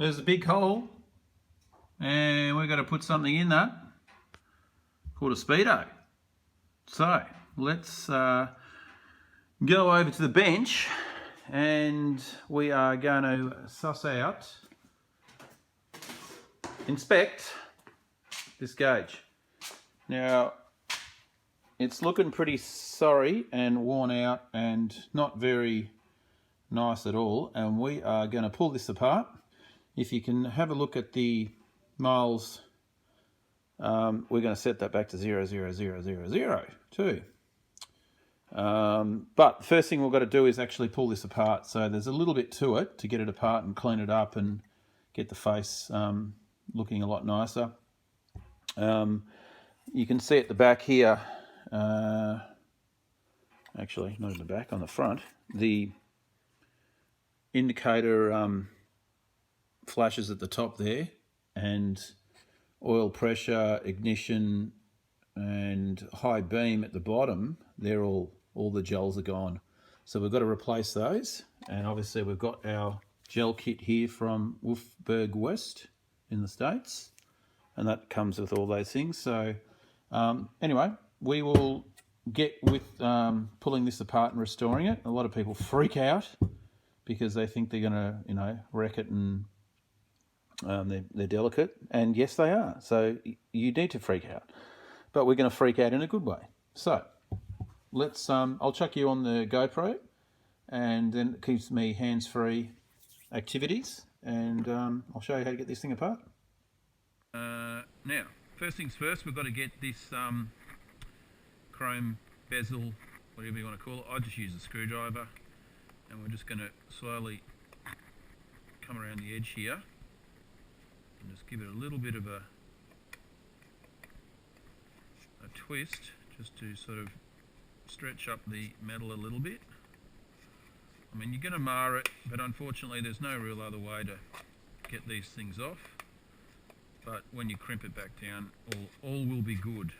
There's a big hole, and we're going to put something in that called a SPEEDO. So let's go over to the bench, and we are going to suss out, inspect this gauge. Now, it's looking pretty sorry and worn out and not very nice at all, and we are going to pull this apart. If you can have a look at the miles, we're going to set that back to 0.00002. But the first thing we've got to do is actually pull this apart. So there's a little bit to it to get it apart and clean it up and get the face looking a lot nicer. You can see at the back here, actually not in the back, on the front, the indicator flashes at the top there, and oil pressure, ignition and high beam at the bottom, they're all the gels are gone. So we've got to replace those, and obviously we've got our gel kit here from Wolfberg West in the States, and that comes with all those things. So anyway, we will get with pulling this apart and restoring it. A lot of people freak out because they think they're going to, wreck it, and they're delicate, and yes, they are. So you need to freak out, but we're going to freak out in a good way. So let's. I'll chuck you on the GoPro, and then it keeps me hands-free activities, and I'll show you how to get this thing apart. Now, first things first, we've got to get this chrome bezel, whatever you want to call it. I just use a screwdriver, and we're just going to slowly come around the edge here and just give it a little bit of a twist, just to sort of stretch up the metal a little bit. I mean, you're going to mar it, but unfortunately there's no real other way to get these things off. But when you crimp it back down, all will be good.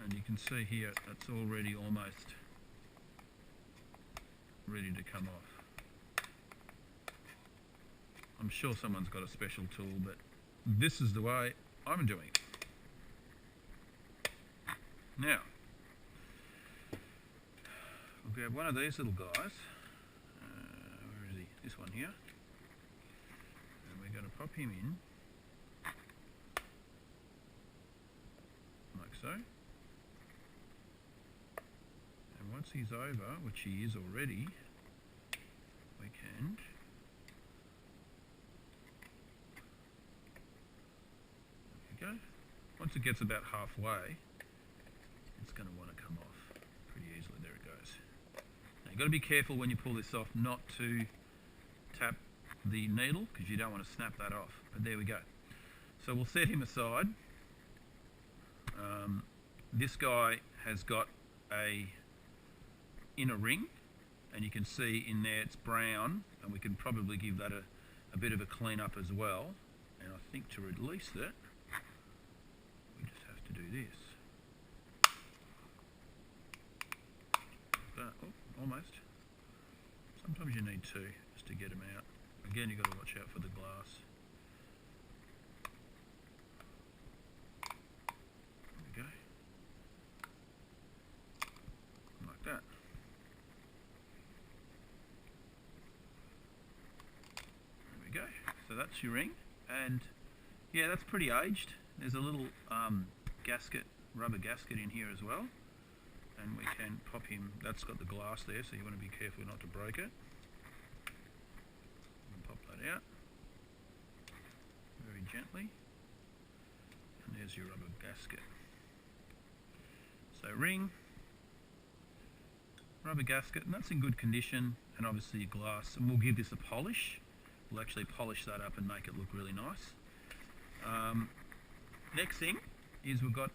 And you can see here that's already almost ready to come off. I'm sure someone's got a special tool, but this is the way I'm doing it. Now, we'll grab one of these little guys. Where is he? This one here. And we're going to pop him in, like so. And once he's over, which he is already, we can there we go. Once it gets about halfway, it's going to want to come off pretty easily. There it goes. Now you've got to be careful when you pull this off not to tap the needle, because you don't want to snap that off. But there we go. So we'll set him aside. This guy has got a inner ring, and you can see in there it's brown, and we can probably give that a bit of a clean up as well. And I think to release that, we just have to do this. Oh, almost. Sometimes you need two just to get them out. Again, you've got to watch out for the glass. There we go. Like that. There we go. So that's your ring, and yeah, that's pretty aged. There's a little gasket, rubber gasket in here as well. And we can pop him, that's got the glass there, so you want to be careful not to break it. And pop that out very gently. And there's your rubber gasket. So ring, rubber gasket, and that's in good condition, and obviously your glass. And we'll give this a polish. We'll actually polish that up and make it look really nice. Next thing is we've got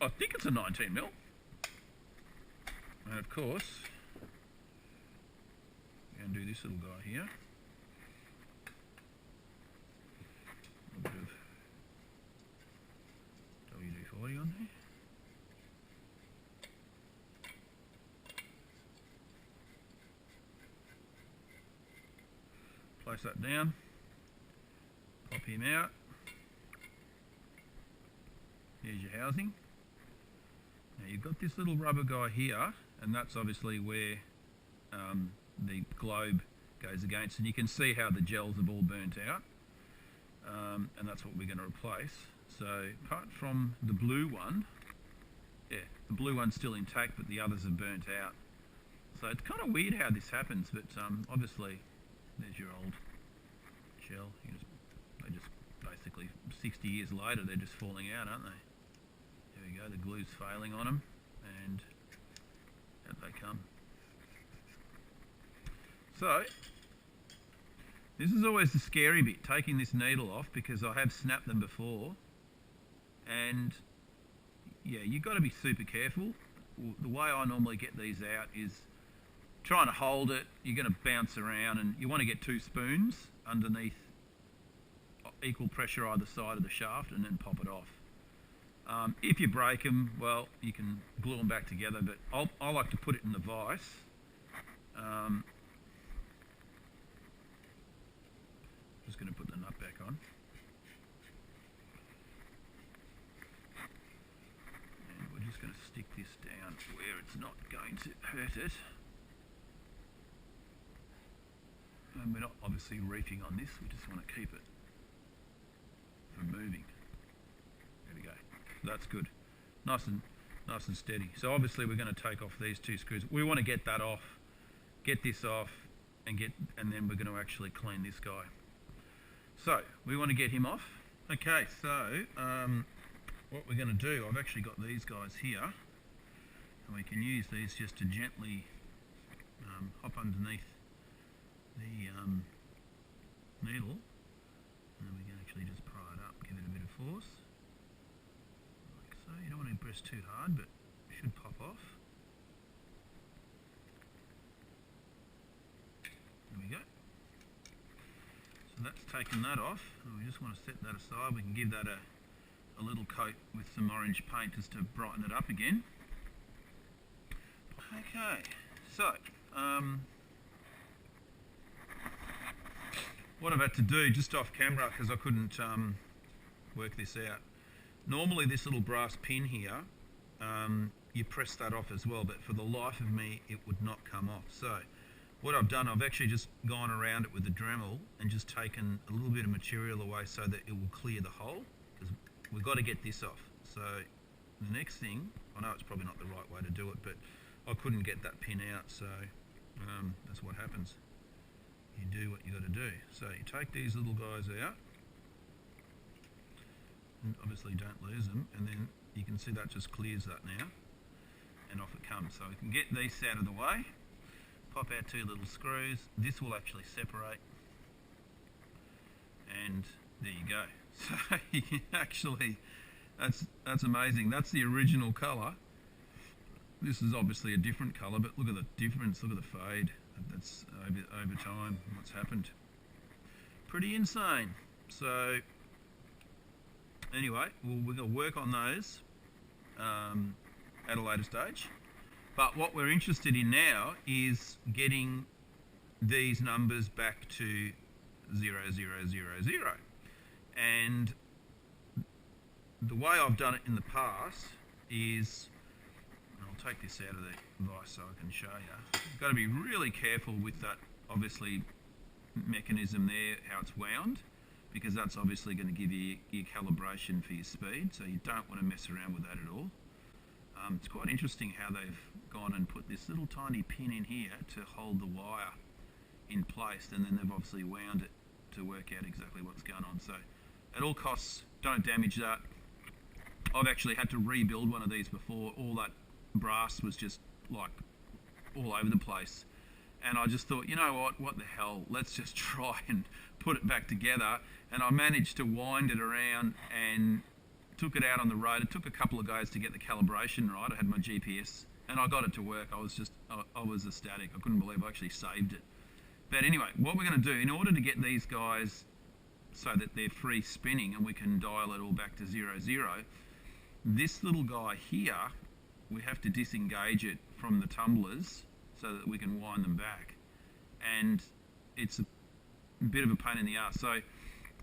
I think it's a 19mm, and of course we're going to do this little guy here. A bit of WD-40 on there. place that down, pop him out. Here's your housing. Now you've got this little rubber guy here, and that's obviously where the globe goes against, and you can see how the gels have all burnt out, and that's what we're going to replace. So apart from the blue one, yeah, the blue one's still intact, but the others have burnt out. So it's kind of weird how this happens, but obviously there's your old gel. They just basically 60 years later they're just falling out, aren't they? There we go, the glue's failing on them, and out they come. So this is always the scary bit, taking this needle off, because I have snapped them before, and yeah, you've got to be super careful. The way I normally get these out is trying to hold it. You're going to bounce around, and you want to get 2 spoons underneath, equal pressure either side of the shaft, and then pop it off. If you break them, well, you can glue them back together, but I like to put it in the vise. Just going to put the nut back on. And we're just going to stick this down where it's not going to hurt it. And we're not obviously reefing on this, we just want to keep it from moving. There we go. That's good. Nice and steady. So obviously we're going to take off these 2 screws. We want to get that off, get this off, and then we're going to actually clean this guy. So we want to get him off. Okay, so what we're going to do, I've actually got these guys here, and we can use these just to gently hop underneath the needle, and we can actually just pry it up, give it a bit of force, like so. You don't want to press too hard, but it should pop off. There we go. So that's taken that off, and we just want to set that aside. We can give that a little coat with some orange paint just to brighten it up again. Okay, so what I've had to do just off camera, because I couldn't work this out. Normally this little brass pin here, you press that off as well, but for the life of me it would not come off. So what I've done, I've actually just gone around it with a Dremel and just taken a little bit of material away so that it will clear the hole, because we've got to get this off. So the next thing, I know it's probably not the right way to do it, but I couldn't get that pin out, so that's what happens. You do what you got to do. So you take these little guys out, and obviously don't lose them, and then you can see that just clears that now, and off it comes. So we can get these out of the way, pop our 2 little screws. This will actually separate, and there you go. So you can actually, that's amazing. That's the original colour. This is obviously a different colour, but look at the difference, look at the fade. That's over time what's happened. Pretty insane. So anyway, we're going to work on those at a later stage. But what we're interested in now is getting these numbers back to 0, 0, 0, 0. And the way I've done it in the past is, I'll take this out of the vise so I can show you. You've got to be really careful with that, obviously, mechanism there, how it's wound, because that's obviously going to give you your calibration for your speed, so you don't want to mess around with that at all. It's quite interesting how they've gone and put this little tiny pin in here to hold the wire in place, and then they've obviously wound it to work out exactly what's going on. So at all costs, don't damage that. I've actually had to rebuild one of these before. All that brass was just like all over the place, and I just thought, you know what the hell, let's just try and put it back together. And I managed to wind it around and took it out on the road. It took a couple of goes to get the calibration right. I had my GPS and I got it to work. I was ecstatic. I couldn't believe I actually saved it. But anyway, what we're going to do in order to get these guys so that they're free spinning and we can dial it all back to 0, 0, this little guy here, we have to disengage it from the tumblers so that we can wind them back. And it's a bit of a pain in the ass. So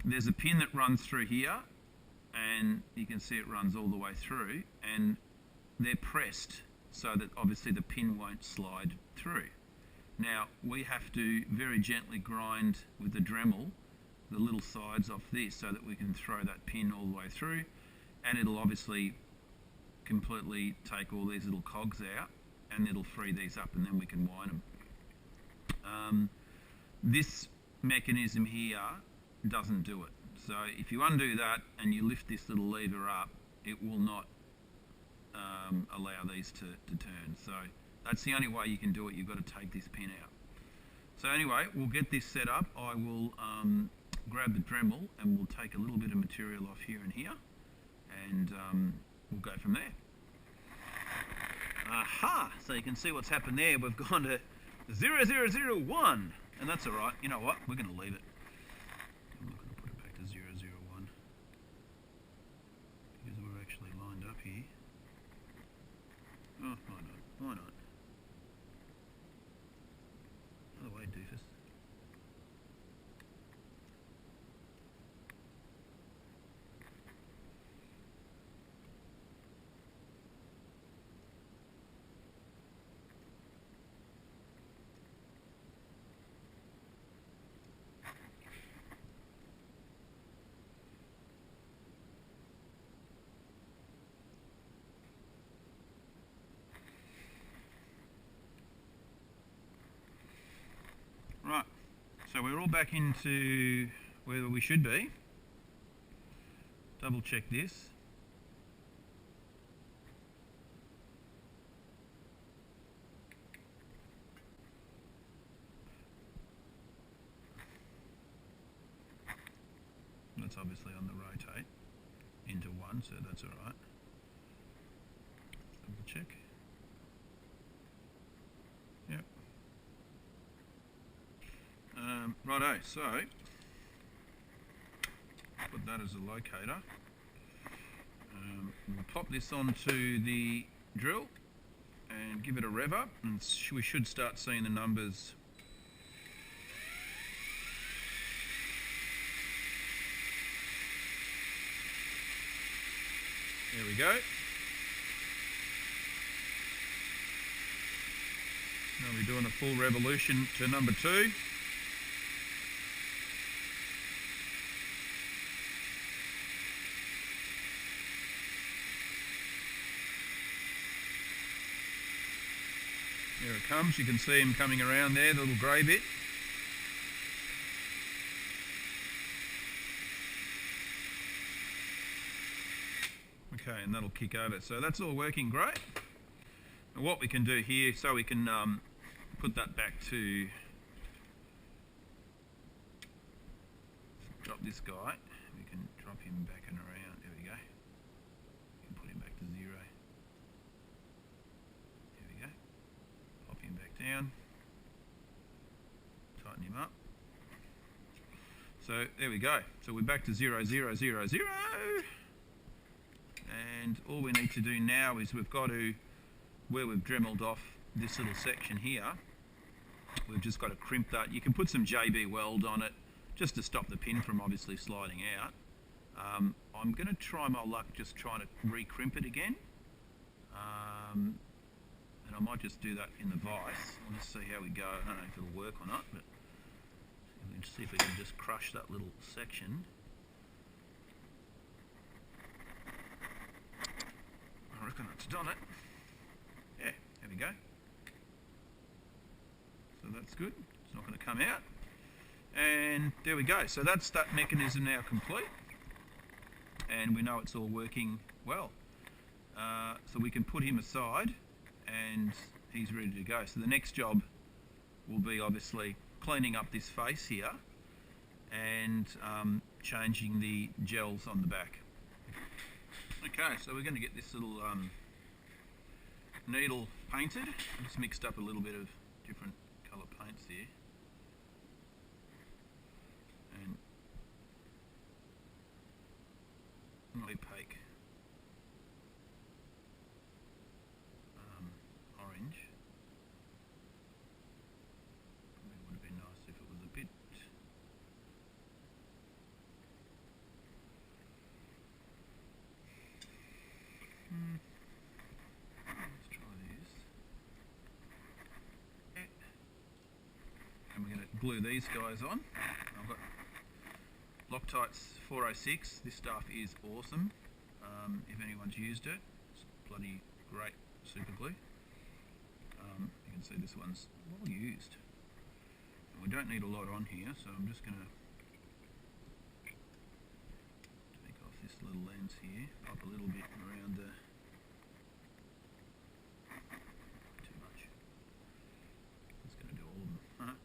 there's a pin that runs through here, and you can see it runs all the way through, and they're pressed so that obviously the pin won't slide through. Now we have to very gently grind with the Dremel the little sides off this so that we can throw that pin all the way through, and it'll obviously completely take all these little cogs out, and it'll free these up, and then we can wind them. This mechanism here doesn't do it. So if you undo that and you lift this little lever up, it will not allow these to turn. So that's the only way you can do it. You've got to take this pin out. So anyway, we'll get this set up. I will grab the Dremel and we'll take a little bit of material off here and here, and we'll go from there. Aha! So you can see what's happened there. We've gone to 0001, and that's all right. You know what? We're going to leave it. I'm not going to put it back to 001 because we're actually lined up here. Oh, why not? Why not? Other way, doofus. Right, so we're all back into where we should be. Double check this. That's obviously on the rotate into 1, so that's all right. Double check. Yep. Righto, so put that as a locator. We'll pop this onto the drill and give it a rev up, and we should start seeing the numbers. There we go. Now we're doing a full revolution to number 2. There it comes. You can see him coming around there, the little grey bit. Okay, and that'll kick over. So that's all working great. And what we can do here, so we can put that back to, drop this guy. We can drop him back and around. There we go. We can put him back to 0. There we go. Pop him back down. Tighten him up. So there we go. So we're back to 0, 0, 0, 0. And all we need to do now is we've got to, where we've dremeled off this little section here, we've just got to crimp that. You can put some JB weld on it just to stop the pin from obviously sliding out. I'm going to try my luck just trying to re-crimp it again. And I might just do that in the vise. We'll just see how we go. I don't know if it'll work or not, but let's see if we can just crush that little section. I reckon it's done it. Yeah, there we go. So that's good. It's not going to come out. And there we go. So that's that mechanism now complete. And we know it's all working well. So we can put him aside and he's ready to go. So the next job will be obviously cleaning up this face here and changing the gels on the back. Okay, so we're going to get this little needle painted. I just mixed up a little bit of different colour paints here. And opaque orange. Probably would have been nice if it was a bit and we're going to glue these guys on. I've got Loctite's 406. This stuff is awesome. If anyone's used it, it's bloody great super glue. You can see this one's well used. And we don't need a lot on here, so I'm just going to take off this little lens here, pop a little bit around the... Too much. It's going to do all of them.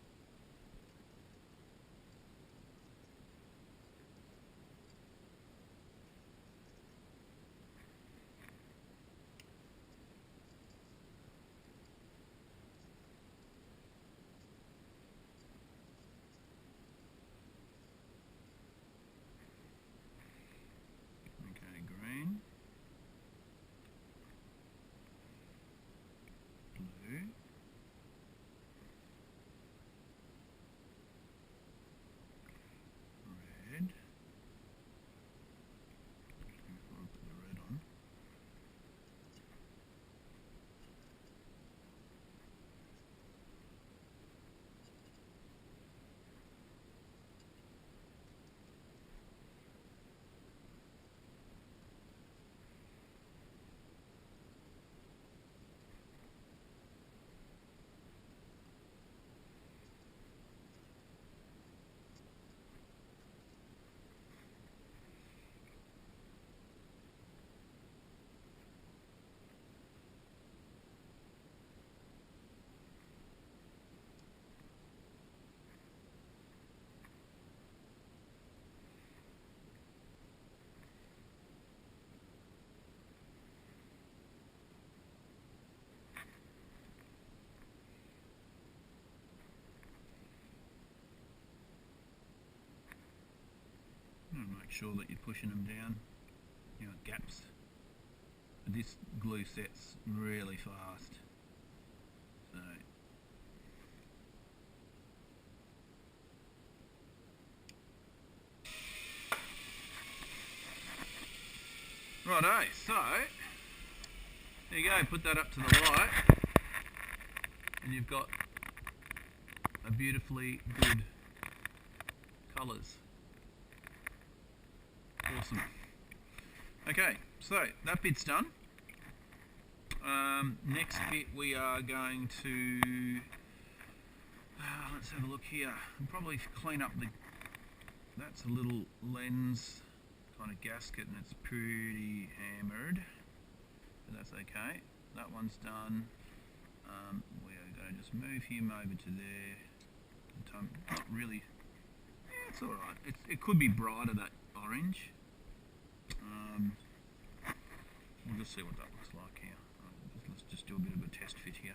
Make sure that you're pushing them down, you know, gaps. This glue sets really fast, so righto. So there you go. Put that up to the light, and you've got a beautifully good colours. Awesome. Okay, so that bit's done. Next bit we are going to let's have a look here and probably clean up the, that's a little lens kind of gasket and it's pretty hammered, but that's okay. That one's done. We are going to just move him over to there. Not really, it's alright. It could be brighter, that orange. We'll just see what that looks like here. Let's just do a bit of a test fit here.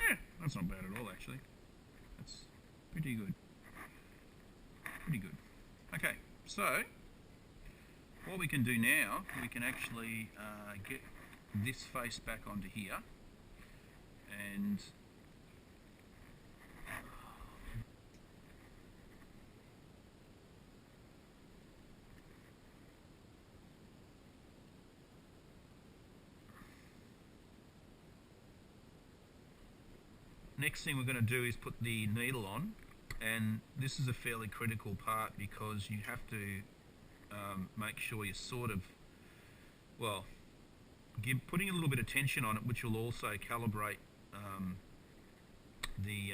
Yeah, that's not bad at all actually. That's pretty good. Pretty good. Okay, so what we can do now, we can actually get this face back onto here, and next thing we're going to do is put the needle on, and this is a fairly critical part because you have to make sure you're sort of, well, putting a little bit of tension on it, which will also calibrate the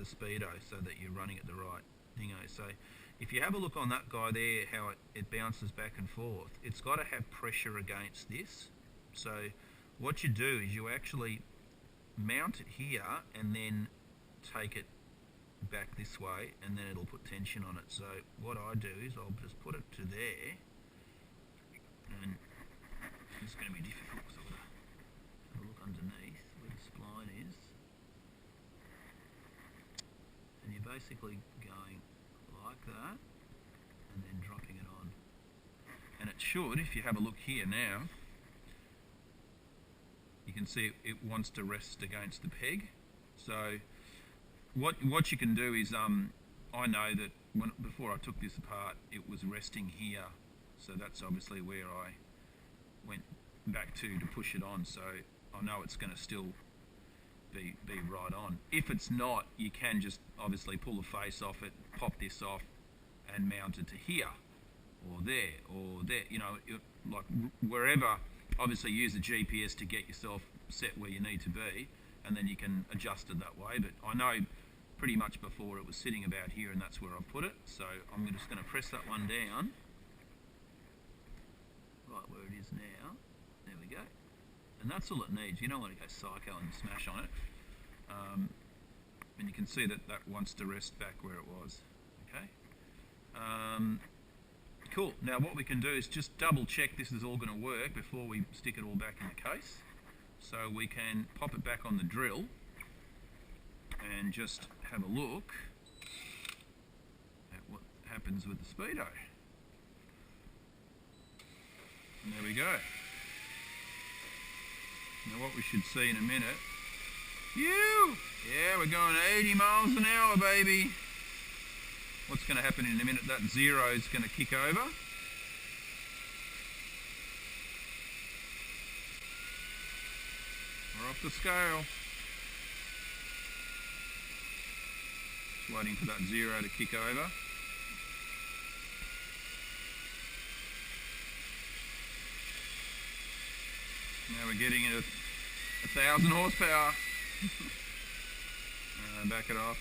speedo so that you're running at the right thing. So if you have a look on that guy there, how it bounces back and forth, it's got to have pressure against this. So what you do is you actually mount it here and then take it back this way, and then it'll put tension on it. So what I do is I'll just put it to there, and it's going to be difficult because I've got to have a look underneath where the spline is, and you're basically going like that and then dropping it on, and it should, if you have a look here now, you can see it wants to rest against the peg. So what you can do is, I know that before I took this apart, it was resting here. So that's obviously where I went back to push it on. So I know it's going to still be right on. If it's not, you can just obviously pull the face off it, pop this off, and mount it to here, or there, you know, like wherever. Obviously use the GPS to get yourself set where you need to be, and then you can adjust it that way. But I know pretty much before it was sitting about here, and that's where I put it. So I'm just going to press that one down, right where it is now. There we go. And that's all it needs. You don't want to go psycho and smash on it. And you can see that that wants to rest back where it was. Okay. Cool. Now what we can do is just double check this is all going to work before we stick it all back in the case. So we can pop it back on the drill and just have a look at what happens with the Speedo. And there we go. Now what we should see in a minute. Yeah, we're going 80 miles an hour, baby. What's going to happen in a minute? That 0 is going to kick over. We're off the scale. Just waiting for that 0 to kick over. Now we're getting it at 1,000 horsepower. Back it off.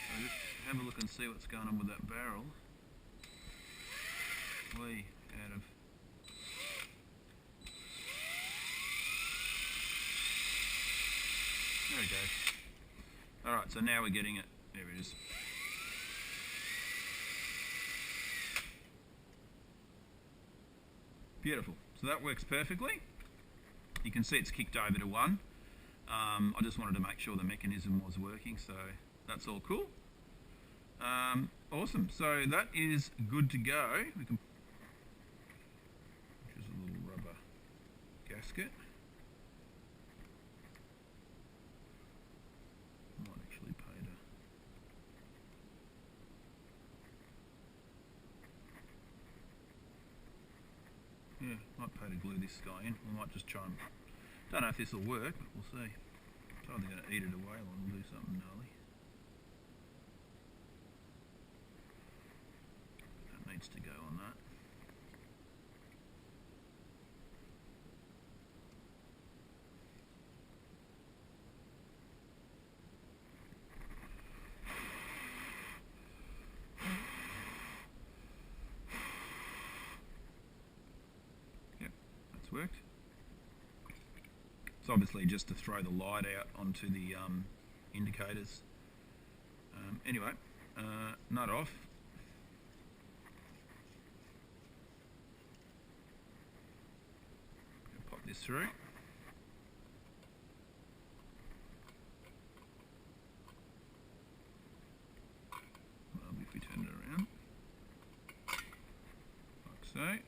So just have a look and see what's going on with that barrel. Way out of... There we go. Alright, so now we're getting it. There it is. Beautiful. So that works perfectly. You can see it's kicked over to 1. I just wanted to make sure the mechanism was working, so that's all cool. Awesome. So that is good to go. We can, which is a little rubber gasket. Might actually pay to... Yeah, might pay to glue this guy in. We might just try and... Don't know if this will work, but we'll see. It's either going to eat it away or we'll do something gnarly. That needs to go on that. Yep, that's worked. It's obviously just to throw the light out onto the indicators. Anyway, nut off. Pop this through. Well, if we turn it around, like so.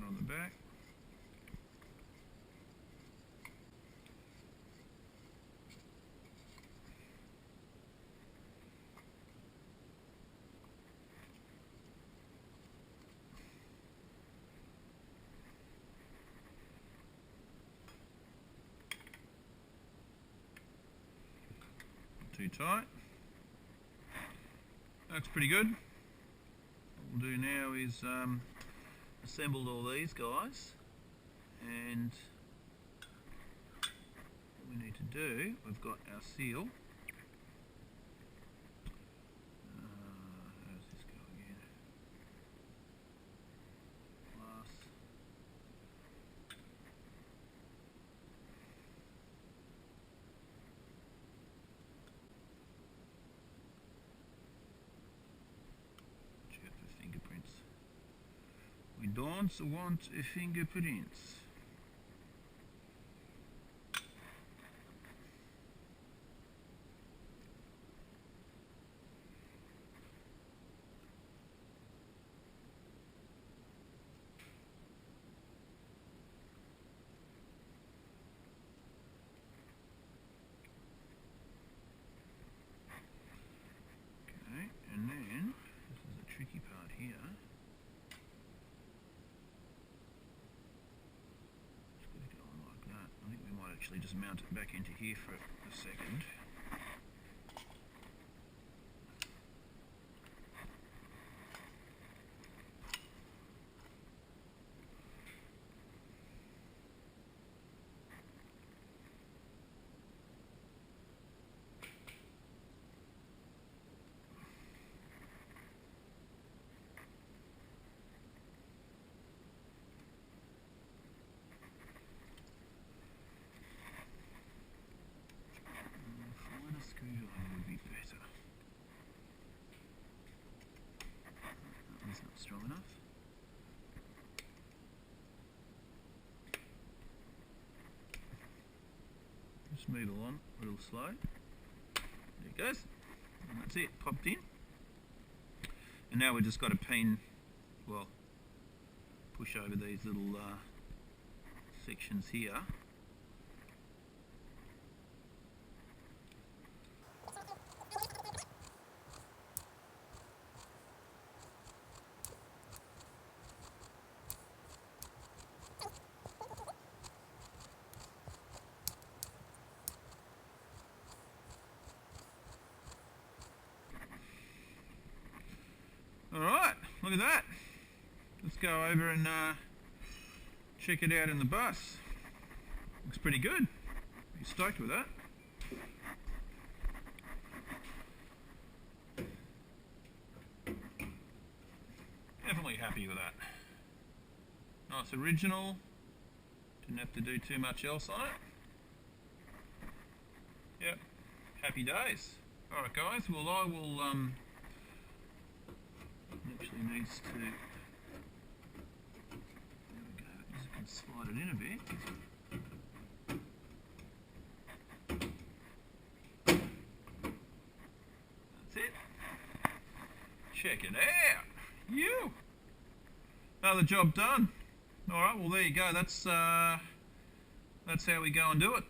On the back. Not too tight. Looks pretty good. What we'll do now is assembled all these guys, and what we need to do, we've got our seal. How does this go again? Glass. Check the fingerprints. We don't want a fingerprints. actually just mount it back into here for a second. Screwdriver would be better. That one's not strong enough. Just move along a little slow. There it goes. And that's it, popped in. And now we've just got to pin, well, push over these little sections here. Alright, look at that. Let's go over and check it out in the bus. Looks pretty good. Pretty stoked with that. Definitely happy with that. Nice original. Didn't have to do too much else on it. Yep, happy days. Alright guys, well I will actually needs to, there we go, just can slide it in a bit. That's it. Check it out. Another job done. Alright, well there you go, that's how we go and do it.